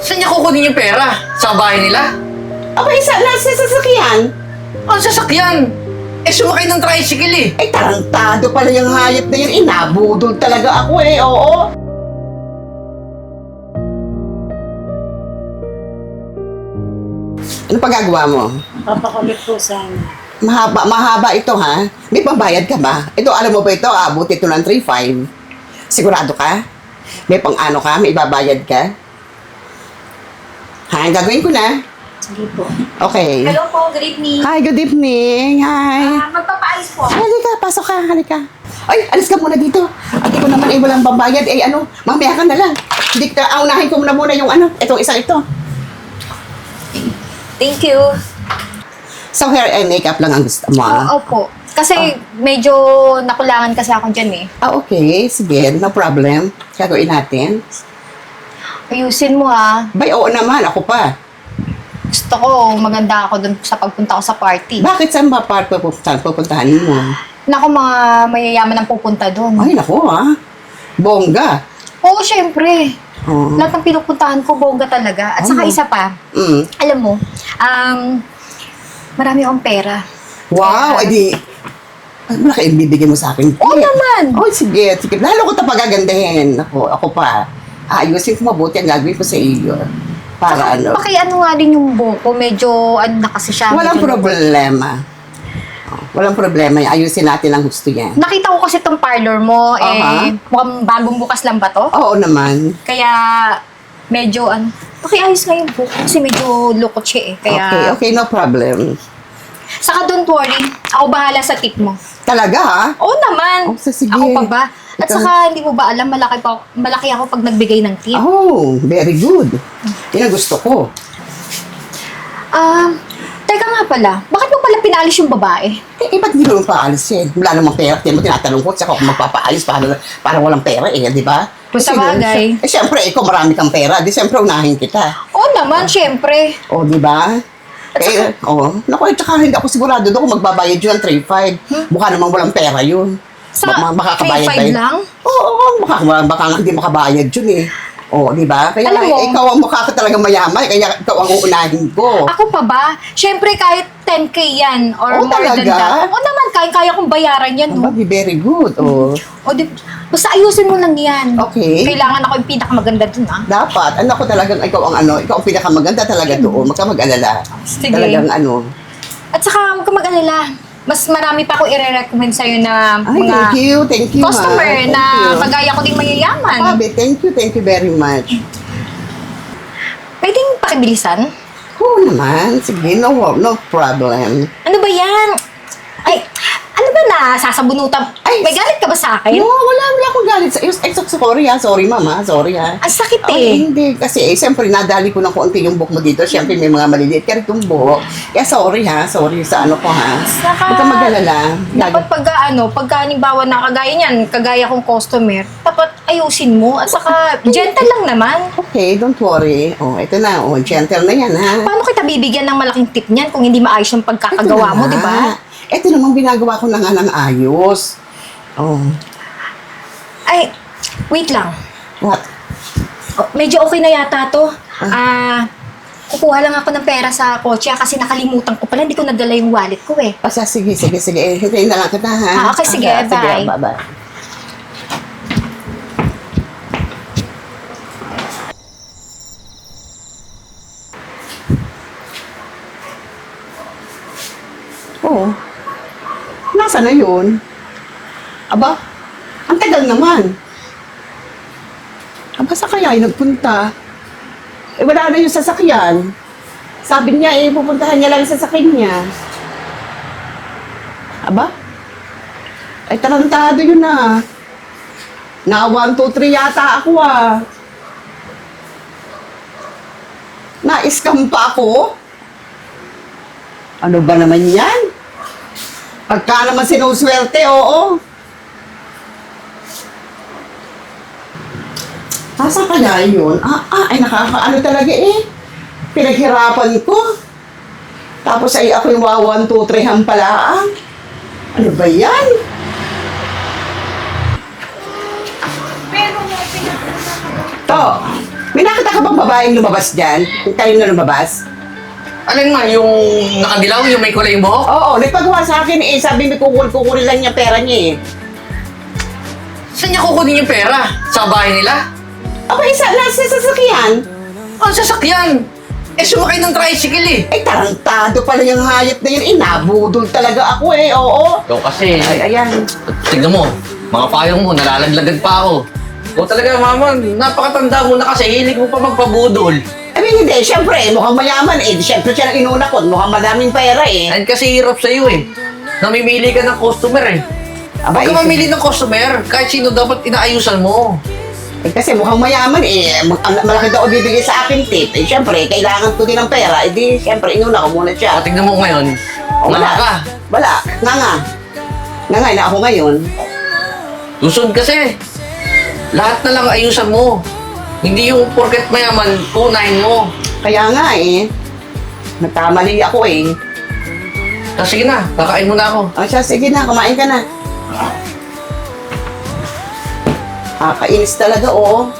Saan niya kukunin yung pera? Sa bahay nila? Okay, nasa sasakyan. Ang sasakyan? Eh, sumakay ng tricycle eh. Ay, tarantado pala yung hayop na yun. Inabudol talaga ako eh, oo. Ano pagagawa mo? Papakulit po sana. Mahaba ito ha? May pambayad ka ba? Ito, alam mo ba ito? Abuti ito ng 3.5. Sigurado ka? May pang-ano ka? May ibabayad ka? Ha? Gagawin ko na. Sige po. Okay. Hello po, good evening. Hi, good evening. Hi. Magpapaalis po. Halika, pasok ka. Halika. Ay, alis ka muna dito. At ko naman ay walang pambayad. Eh ano, mamaya ka na lang. Hindi ka, aunahin ko muna yung ano. Itong isang ito. Thank you. So, hair and makeup lang ang gusto mo. Opo. Kasi medyo nakulangan kasi ako dyan eh. Okay. Sige, no problem. Gagawin natin. Ayusin mo ha. Bay, oo naman. Ako pa. Gusto ko maganda ako dun sa pagpunta ko sa party. Bakit saan ba part pupuntahan mo? Naku, mga mayayaman ang pupunta dun. Ay, naku ha. Bongga. Oo, syempre. Oh. Lahat ng pinupuntahan ko, bongga talaga. At saka Ano? isa pa, Mm. alam mo, marami akong pera. Wow, edi. Ay, malaki yung bibigyan mo sa akin. Oo naman. Oh, sige, sige. Lalo ko ito pagagandahin. Ako pa. Ayusin ko mabuti ang gagawin ko sa iyo. Para ano. Pakiano nga din yung buko, medyo ano na kasi siya. Walang medyo problema. Oh, walang problema. Ayusin natin ang gusto yan. Nakita ko kasi tong parlor mo, mukhang bagong bukas lang ba to? Oo naman. Kaya, medyo pakiayos nga yung buko kasi medyo lukot siya eh. Kaya, Okay, no problem. saka don't worry, ako bahala sa tip mo. Talaga ha? Oo naman. Oh, sige. Ako pa ba? At Ikaw- saka, hindi mo ba alam, malaki ako pag nagbigay ng tip. Oh, very good. Yan ang gusto ko. Teka nga pala, bakit mo pala pinaalis yung babae? Ba't hindi mo paalis yan? Wala namang pera. Hindi mo tinatanong ko, tsaka ako magpapaalis para walang pera di ba? Sa bagay. Siyempre, ikaw marami kang pera. Di siyempre, unahin kita. Oo naman, syempre. O, di ba? Naku, tsaka hindi ako sigurado doon kung magbabayad yun ng 3.5. Mukha namang walang pera yun. Sa Makakabayad 3.5 lang? Oo, baka nga hindi makabayad yun eh. O, di ba? Kaya Alam mo, ikaw ang mukha ka talagang mayaman, kaya ikaw ang uunahin ko. Ako pa ba? Syempre kahit 10K yan or Oh, more than talaga? that. Oo naman, kaya kong bayaran yan, no? Very good. O, O di, basta ayusin mo lang yan. Okay. Kailangan ako yung pinakamaganda dun, ah. dapat. Ko talagang ikaw ang pinakamaganda talaga doon. Huwag ka mag-alala. Sige. Talagang At saka, huwag ka mag-alala. Mas marami pa ako i-recommend sa'yo na Ay, mga thank you. customer Thank na you. magaya ko ding mayayaman. Sabi, thank you very much. Pwedeng pakibilisan? Oo naman. Sige, no problem. Ano ba yan? Ay, ano ba na? Sasabunutan? Ay, May galit ka ba sa akin? No, wala akong galit sa iyo. Sorry ha. Sorry, mama. Sorry ha. Ang sakit Ay, eh. hindi. Kasi, siyempre, nadali ko ng konti yung buhok mo dito. Siyempre, may mga maliliit ka rin yung buhok. Kaya, sorry ha. Sorry sa ano ko ha. Huwag ka mag-alala. Dapat pagka halimbawa na kagaya niyan, kagaya kong customer, dapat ayusin mo. At saka, gentle lang naman. Okay, don't worry. Oh, ito na. Oh, gentle na yan ha. Paano kita bibigyan ng malaking tip niyan kung hindi maayos yung pagkakagawa mo, di ba? Ito namang ginagawa ko na nga ng ayos. Oh, Ay, wait lang. what? Oh, medyo okay na yata to. Kukuha lang ako ng pera sa kotse kasi nakalimutan ko pala. Hindi ko nadala yung wallet ko eh. Sige. Hintayin na lang kita ha. Okay, sige. Bye. Bye. Oo. Nasaan na yun? Aba, ang tagal naman. Aba, sa kaya ay nagpunta? Wala na yung sasakyan. Sabi niya, pupuntahan niya lang yung sasakyan niya. Aba, ay tarantado yun na 1, 2, 3 yata ako Na-scam pa ako? Ano ba naman yan? Pagka naman sinuswerte, oo. Asa kaya yun? Ay nakakaano talaga eh. Pinaghirapan ko. Tapos ay ako yung 1, 2, 3 hampalaan. Ano ba yan? To, may nakita ka bang babaeng lumabas dyan? Kayo na lumabas? Alin man, yung nakadilaw, yung may kulay yung buhok? Oo, nagpagawa sa akin eh. Sabi may kukunin lang niya pera niya eh. Saan niya kukunin yung pera? Sa bahay nila? Okay, nasa sasakyan. Ang sasakyan! Eh, sumakay ng tricycle eh. Eh, tarantado pala yung hayop na yun. Inabudol talaga ako eh, oo. Ikaw kasi, Ay, ayan. tignan mo, mga payong mo, nalalaglagan pa ako. Ikaw talaga, mama, napakatanda mo na kasi, hilig mo pa magpabudol. I mean, hindi, syempre, mukhang mayaman eh. Syempre siya ang inuna ko, mukhang madaming pera eh. And kasi hirap sa'yo eh. Namimili ka ng customer eh. Huwag Abay, ka mamili ng customer, kahit sino dapat inaayusan mo. eh, kasi mukhang mayaman eh. Malaki daw bibigay sa akin tip. Eh, syempre, kailangan ko din ng pera. Eh, di, syempre, inuna ko muna O, siya. tignan mo ngayon, Wala ka. Wala. Nga. Nga na ako ngayon. Susunod kasi. Lahat na lang ayusan mo. Hindi yung porket mayaman, punahin mo. Kaya nga eh. Nagkamali ako eh. Sige na, kakain mo na ako. O siya, sige na, kumain ka na. Kainis talaga, oh.